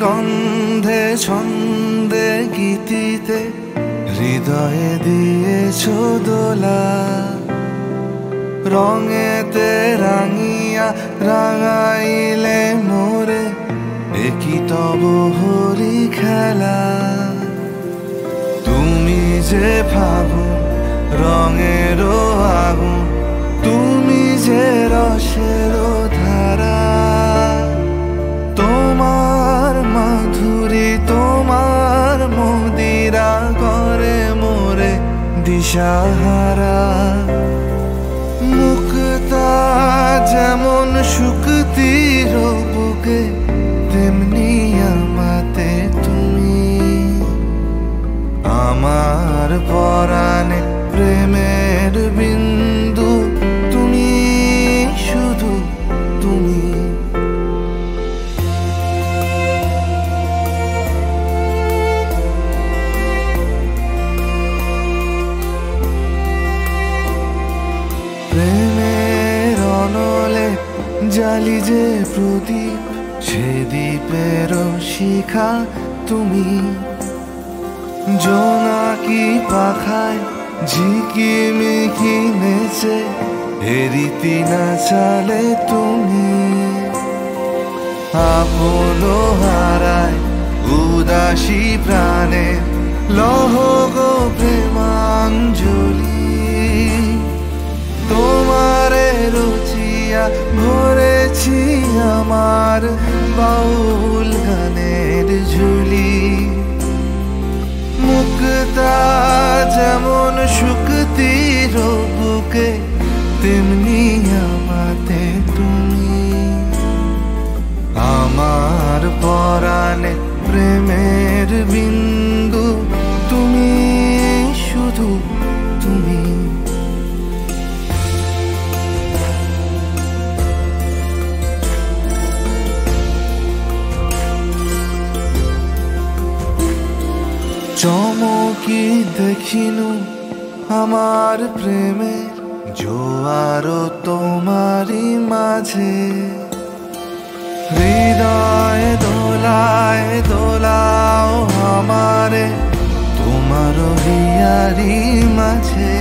গন্ধে ছন্দে গীতিতে হৃদয়ে দিয়েছ দোলা, রঙেতে রাঙিয়া রাঙাইলে মোরে একই তব হরি খেলা। তুমি যে ফাগুন রঙের আগুন, তুমি যে রসের ধারা, তোমার মাধুরী তোমার মদিরা করে মোরে দিশাহারা। মুক্তা যেমন শুকতির বুকে, তেমনি আমাতে তুমি। আমার পরাণে প্রেমের বিন্দু তুমি, শুধু তুমি। প্রেমের অনলে জালি যে প্রদীপ, সে দ্বীপের শিখা তুমি। জোনাকি পাখায় ঝিকিমিকি নেচে এরিতি না চালে তুমি। আপন হারায় উদাসী প্রাণে লহ গো প্রেমাঞ্জলি। তোমারে রুচিয়া ভরেছি আমার বাউল গানের ঝুলি। মুক্তা যেমন শুকতির বুকে, তেমনি আমাতে তুমি। আমার পরাণে প্রেমের বিন্দু তুমি, শুধু তুমি। চমকি দেখিনু আমার প্রেমের জোয়ার তোমারই মাঝে। হৃদয় দোলায় দোলাও আমারে তোমার হিয়ারি মাঝে।